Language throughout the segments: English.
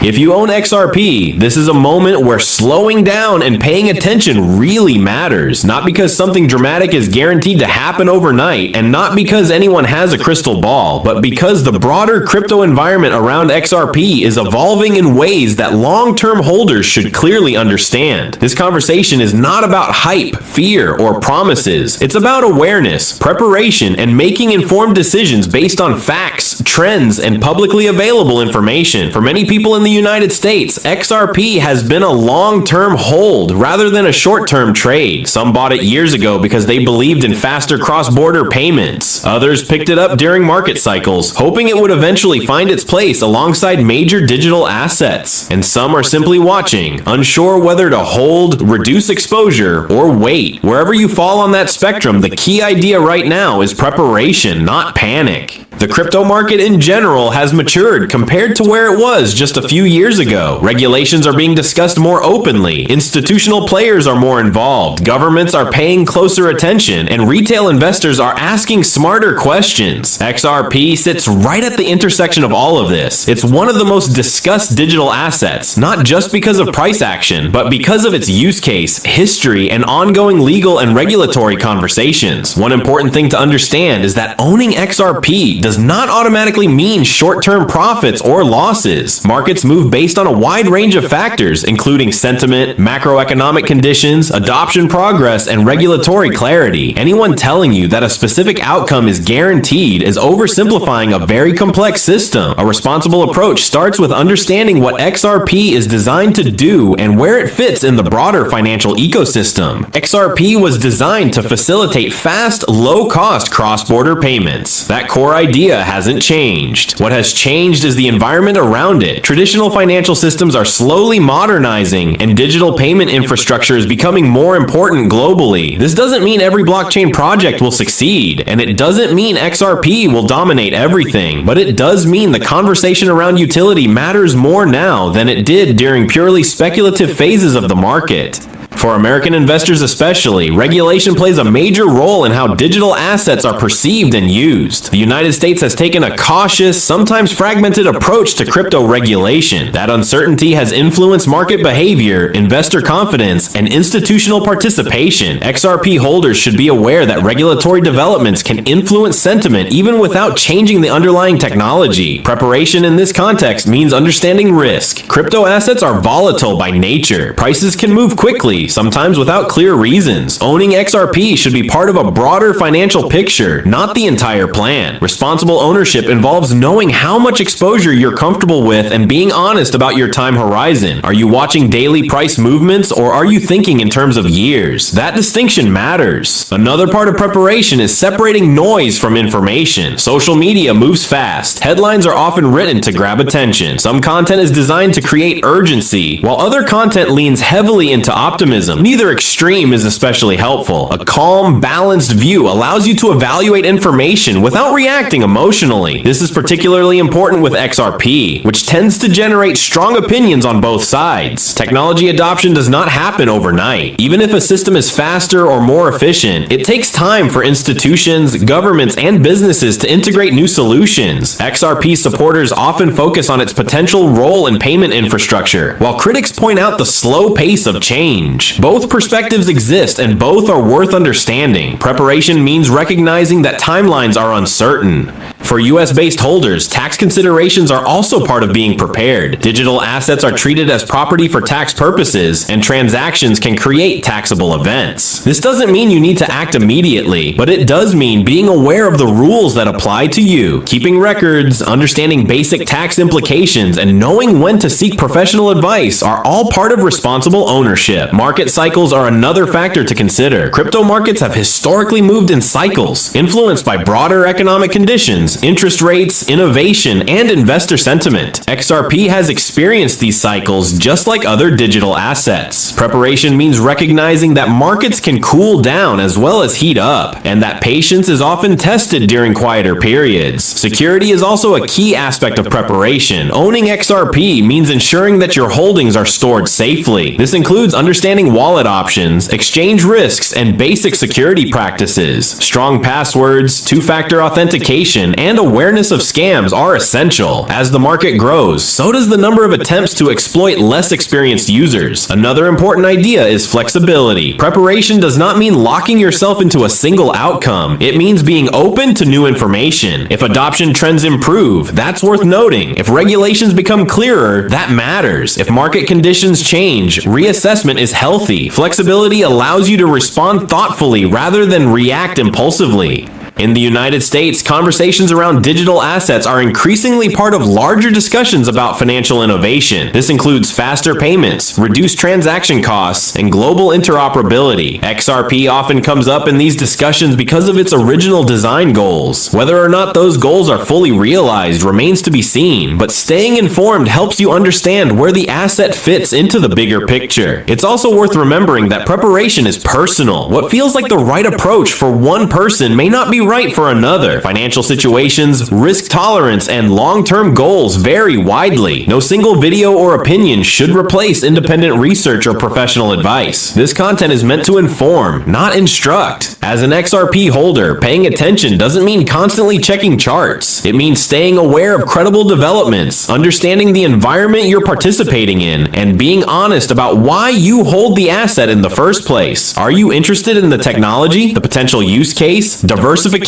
If you own XRP, this is a moment where slowing down and paying attention really matters, not because something dramatic is guaranteed to happen overnight, and not because anyone has a crystal ball, but because the broader crypto environment around XRP is evolving in ways that long-term holders should clearly understand. This conversation is not about hype, fear, or promises. It's about awareness, preparation, and making informed decisions based on facts, trends, and publicly available information. For many people in the United States, XRP has been a long-term hold rather than a short-term trade. Some bought it years ago because they believed in faster cross-border payments. Others picked it up during market cycles, hoping it would eventually find its place alongside major digital assets. And some are simply watching, unsure whether to hold, reduce exposure, or wait. Wherever you fall on that spectrum, the key idea right now is preparation, not panic. The crypto market in general has matured compared to where it was just a few years ago. Regulations are being discussed more openly, institutional players are more involved, governments are paying closer attention, and retail investors are asking smarter questions. XRP sits right at the intersection of all of this. It's one of the most discussed digital assets, not just because of price action, but because of its use case, history, and ongoing legal and regulatory conversations. One important thing to understand is that owning XRP does not automatically mean short-term profits or losses. Markets move based on a wide range of factors, including sentiment, macroeconomic conditions, adoption progress, and regulatory clarity. Anyone telling you that a specific outcome is guaranteed is oversimplifying a very complex system. A responsible approach starts with understanding what XRP is designed to do and where it fits in the broader financial ecosystem. XRP was designed to facilitate fast, low-cost cross-border payments. That core idea hasn't changed. What has changed is the environment around it. Traditional financial systems are slowly modernizing, and digital payment infrastructure is becoming more important globally. This doesn't mean every blockchain project will succeed, and it doesn't mean XRP will dominate everything, but it does mean the conversation around utility matters more now than it did during purely speculative phases of the market. For American investors especially, regulation plays a major role in how digital assets are perceived and used. The United States has taken a cautious, sometimes fragmented approach to crypto regulation. That uncertainty has influenced market behavior, investor confidence, and institutional participation. XRP holders should be aware that regulatory developments can influence sentiment even without changing the underlying technology. Preparation in this context means understanding risk. Crypto assets are volatile by nature. Prices can move quickly, sometimes without clear reasons. Owning XRP should be part of a broader financial picture, not the entire plan. Responsible ownership involves knowing how much exposure you're comfortable with and being honest about your time horizon. Are you watching daily price movements, or are you thinking in terms of years? That distinction matters. Another part of preparation is separating noise from information. Social media moves fast. Headlines are often written to grab attention. Some content is designed to create urgency, while other content leans heavily into optimism. Neither extreme is especially helpful. A calm, balanced view allows you to evaluate information without reacting emotionally. This is particularly important with XRP, which tends to generate strong opinions on both sides. Technology adoption does not happen overnight. Even if a system is faster or more efficient, it takes time for institutions, governments, and businesses to integrate new solutions. XRP supporters often focus on its potential role in payment infrastructure, while critics point out the slow pace of change. Both perspectives exist, and both are worth understanding. Preparation means recognizing that timelines are uncertain. For US-based holders, tax considerations are also part of being prepared. Digital assets are treated as property for tax purposes, and transactions can create taxable events. This doesn't mean you need to act immediately, but it does mean being aware of the rules that apply to you. Keeping records, understanding basic tax implications, and knowing when to seek professional advice are all part of responsible ownership. Market cycles are another factor to consider. Crypto markets have historically moved in cycles, influenced by broader economic conditions, interest rates, innovation, and investor sentiment. XRP has experienced these cycles just like other digital assets. Preparation means recognizing that markets can cool down as well as heat up, and that patience is often tested during quieter periods. Security is also a key aspect of preparation. Owning XRP means ensuring that your holdings are stored safely. This includes understanding wallet options, exchange risks, and basic security practices. Strong passwords, two-factor authentication, and awareness of scams are essential. As the market grows, so does the number of attempts to exploit less experienced users. Another important idea is flexibility. Preparation does not mean locking yourself into a single outcome. It means being open to new information. If adoption trends improve, that's worth noting. If regulations become clearer, that matters. If market conditions change, reassessment is healthy. Flexibility allows you to respond thoughtfully rather than react impulsively. In the United States, conversations around digital assets are increasingly part of larger discussions about financial innovation. This includes faster payments, reduced transaction costs, and global interoperability. XRP often comes up in these discussions because of its original design goals. Whether or not those goals are fully realized remains to be seen, but staying informed helps you understand where the asset fits into the bigger picture. It's also worth remembering that preparation is personal. What feels like the right approach for one person may not be right for another. Financial situations, risk tolerance, and long-term goals vary widely. No single video or opinion should replace independent research or professional advice. This content is meant to inform, not instruct. As an XRP holder, paying attention doesn't mean constantly checking charts. It means staying aware of credible developments, understanding the environment you're participating in, and being honest about why you hold the asset in the first place. Are you interested in the technology, the potential use case, diversification?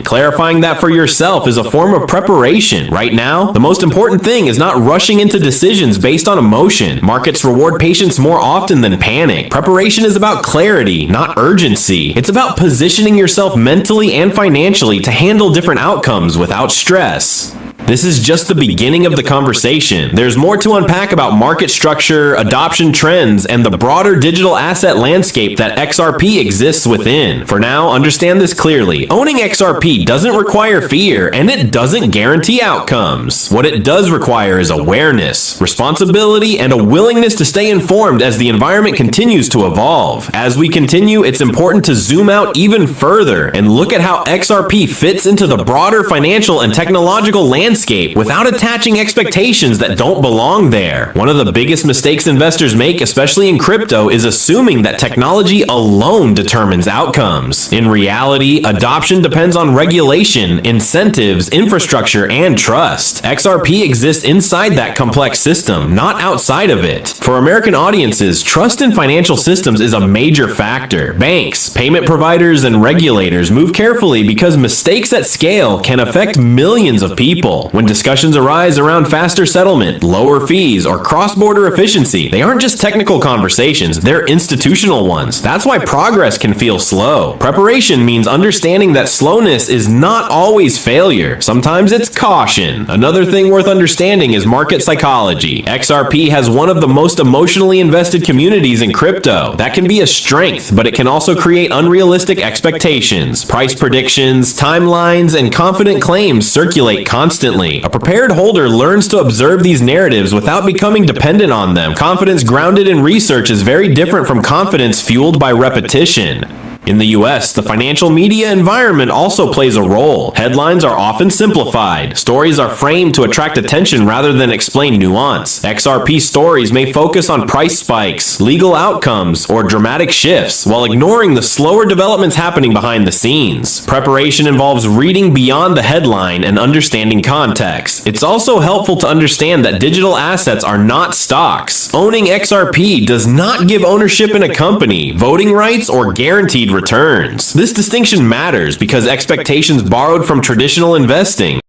Clarifying that for yourself is a form of preparation. Right now, the most important thing is not rushing into decisions based on emotion. Markets reward patience more often than panic. Preparation is about clarity, not urgency. It's about positioning yourself mentally and financially to handle different outcomes without stress. This is just the beginning of the conversation. There's more to unpack about market structure, adoption trends, and the broader digital asset landscape that XRP exists within. For now, understand this clearly. Owning XRP doesn't require fear, and it doesn't guarantee outcomes. What it does require is awareness, responsibility, and a willingness to stay informed as the environment continues to evolve. As we continue, it's important to zoom out even further and look at how XRP fits into the broader financial and technological landscape without attaching expectations that don't belong there. One of the biggest mistakes investors make, especially in crypto, is assuming that technology alone determines outcomes. In reality, adoption depends on regulation, incentives, infrastructure, and trust. XRP exists inside that complex system, not outside of it. For American audiences, trust in financial systems is a major factor. Banks, payment providers, and regulators move carefully because mistakes at scale can affect millions of people. When discussions arise around faster settlement, lower fees, or cross-border efficiency, they aren't just technical conversations, they're institutional ones. That's why progress can feel slow. Preparation means understanding that slowness is not always failure. Sometimes it's caution. Another thing worth understanding is market psychology. XRP has one of the most emotionally invested communities in crypto. That can be a strength, but it can also create unrealistic expectations. Price predictions, timelines, and confident claims circulate constantly. A prepared holder learns to observe these narratives without becoming dependent on them. Confidence grounded in research is very different from confidence fueled by repetition. In the US, the financial media environment also plays a role. Headlines are often simplified. Stories are framed to attract attention rather than explain nuance. XRP stories may focus on price spikes, legal outcomes, or dramatic shifts, while ignoring the slower developments happening behind the scenes. Preparation involves reading beyond the headline and understanding context. It's also helpful to understand that digital assets are not stocks. Owning XRP does not give ownership in a company, voting rights, or guaranteed returns. This distinction matters because expectations borrowed from traditional investing